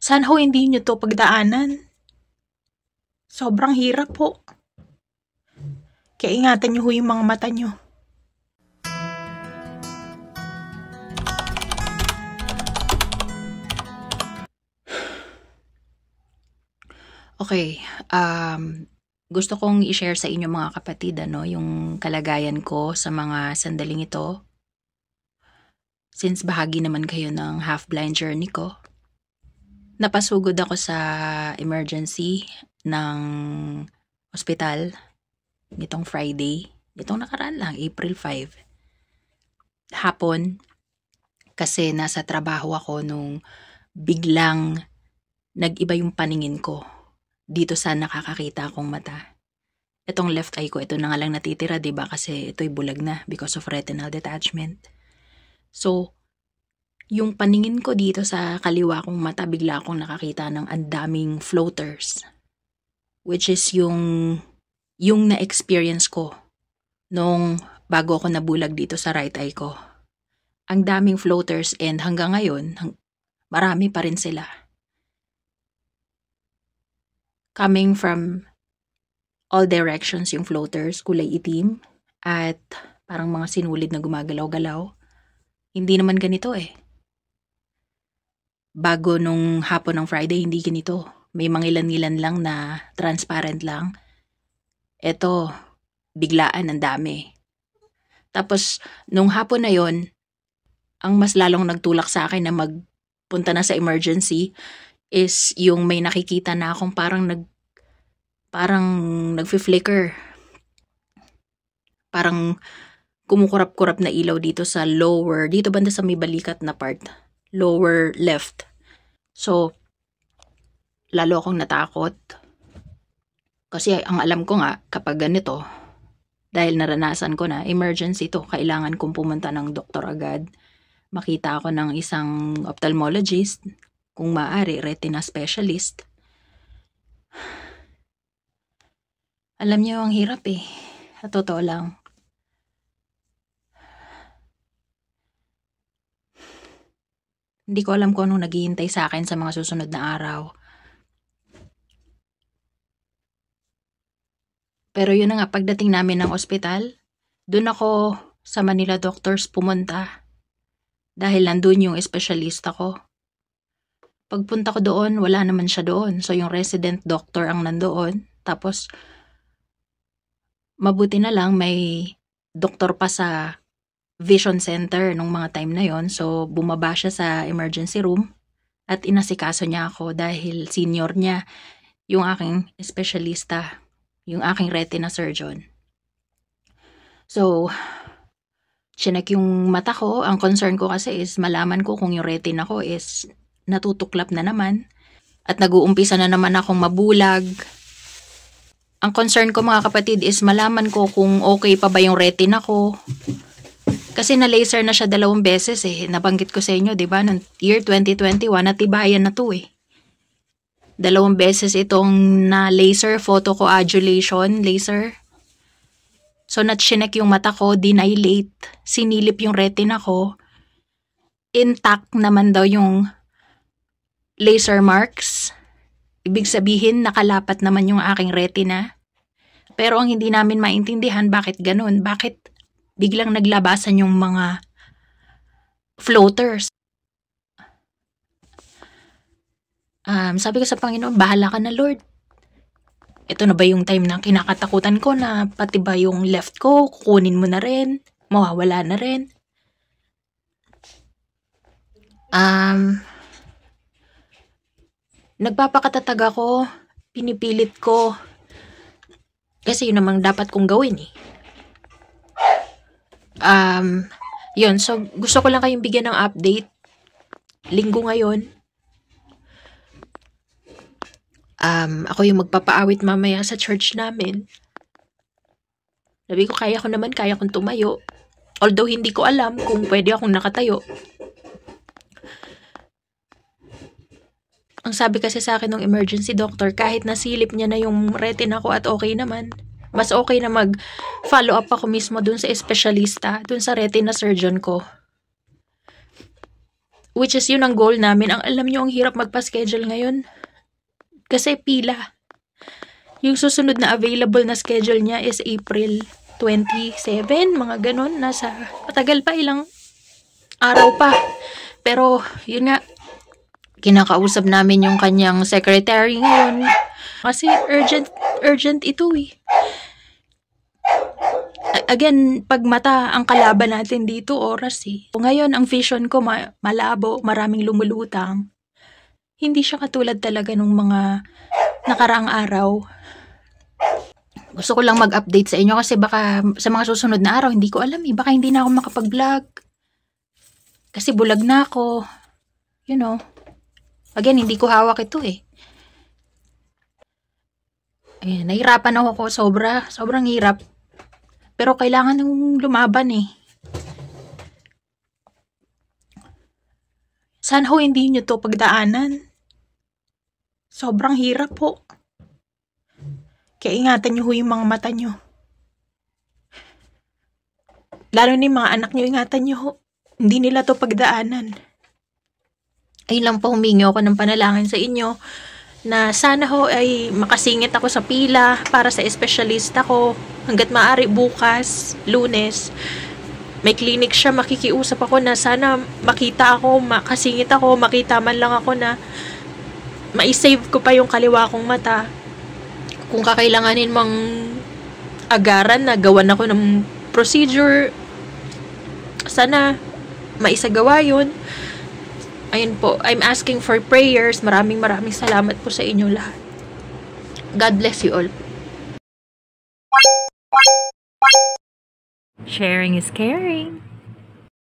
Sana ho hindi nyo to pagdaanan. Sobrang hirap po. Kaya ingatan nyo ho yung mga mata nyo. Okay, gusto kong i-share sa inyo mga kapatid yung kalagayan ko sa mga sandaling ito. Since bahagi naman kayo ng half-blind journey ko, napasugod ako sa emergency ng ospital nitong Friday. Nitong nakaraan lang, April 5. Hapon, kasi nasa trabaho ako nung biglang nag-iba yung paningin ko dito sa nakakakita akong mata. Itong left eye ko, ito na nga lang natitira, diba? Kasi ito'y bulag na because of retinal detachment. So, yung paningin ko dito sa kaliwa kong mata, bigla akong nakakita ng andaming floaters. Which is yung na-experience ko nung bago ako nabulag dito sa right eye ko. Ang daming floaters and hanggang ngayon, marami pa rin sila. Coming from all directions yung floaters, kulay itim at parang mga sinulid na gumagalaw-galaw. Hindi naman ganito eh. Bago nung hapon ng Friday, hindi ganito. May mga ilan-ilan lang na transparent lang. Eto, biglaan ang dami. Tapos, nung hapon na yon, ang mas lalong nagtulak sa akin na magpunta na sa emergency is yung may nakikita na akong parang nagfi-flicker. Parang kumukurap-kurap na ilaw dito sa lower, dito banda sa may balikat na part, lower left. So, lalo akong natakot. Kasi ang alam ko nga, kapag ganito, dahil naranasan ko na, emergency to, kailangan kong pumunta ng doktor agad. Makita ako ng isang ophthalmologist, kung maaari, retina specialist. Alam niyo, ang hirap eh. Sa totoo lang. Hindi ko alam kung anong naghihintay sa akin sa mga susunod na araw. Pero yun na nga, pagdating namin ng ospital, dun ako sa Manila Doctors pumunta. Dahil nandun yung espesyalista ko. Pagpunta ko doon, wala naman siya doon. So yung resident doctor ang nandoon. Tapos, mabuti na lang may doktor pa sa vision center nung mga time na yon. So bumaba siya sa emergency room at inasikaso niya ako dahil senior niya yung aking espesyalista, yung aking retina surgeon. So, chinek yung mata ko. Ang concern ko kasi is malaman ko kung yung retina ko is natutuklap na naman at nag-uumpisa na naman akong mabulag. Ang concern ko mga kapatid is malaman ko kung okay pa ba yung retina ko. Kasi na-laser na siya 2 beses eh. Nabanggit ko sa inyo, di ba? Noong year 2021, natibayan na to eh. 2 beses itong na-laser, photocoagulation laser. So, nachinek yung mata ko, dinilate, sinilip yung retina ko. Intact naman daw yung laser marks. Ibig sabihin, nakalapat naman yung aking retina. Pero ang hindi namin maintindihan, bakit ganun? Bakit biglang naglabasan yung mga floaters? Sabi ko sa Panginoon, bahala ka na Lord. Ito na ba yung time na kinakatakutan ko na pati ba yung left ko, kukunin mo na rin, mawawala na rin? Nagpapakatatag ako, pinipilit ko. Kasi yun namang dapat kong gawin eh. Yun, so gusto ko lang kayong bigyan ng update. Linggo ngayon. Ako yung magpapaawit mamaya sa church namin. Sabi ko, kaya kong tumayo. Although hindi ko alam kung pwede akong nakatayo. Ang sabi kasi sa akin ng emergency doctor, kahit nasilip niya na yung retina ko at okay naman, mas okay na mag-follow up ako mismo dun sa espesyalista, dun sa retina surgeon ko. Which is yun ang goal namin. Ang alam nyo, ang hirap magpa-schedule ngayon. Kasi pila. Yung susunod na available na schedule niya is April 27, mga ganun. Matagal pa, ilang araw pa. Pero, yun nga, kinakausap namin yung kanyang secretary ngayon. Kasi urgent ito eh. Again, pag mata ang kalaban natin dito, oras eh. Ngayon, ang vision ko malabo, maraming lumulutang. Hindi siya katulad talaga nung mga nakaraang araw. Gusto ko lang mag-update sa inyo kasi baka sa mga susunod na araw, hindi ko alam eh. Baka hindi na ako makapag-vlog. Kasi bulag na ako. You know. Again, hindi ko hawak ito eh. Ayan, nahirapan ako sobrang hirap. Pero kailangan nung lumaban eh. Sana ho hindi nyo to pagdaanan. Sobrang hirap po. Kaya ingatan nyo ho yung mga mata nyo. Lalo na yung mga anak nyo, ingatan nyo ho. Hindi nila to pagdaanan. Ayun lang po, humingi ako ng panalangin sa inyo na sana ho ay makasingit ako sa pila para sa espesyalista ko hanggat maaari bukas, Lunes. May clinic siya, makikiusap ako na sana makita ako, makasingit ako, makita man lang ako na maisave ko pa yung kaliwa kong mata. Kung kakailanganin mang agaran na gawan ako ng procedure, sana maisagawa yun. Ayun po, I'm asking for prayers. Maraming salamat po sa inyo lahat. God bless you all. Sharing is caring.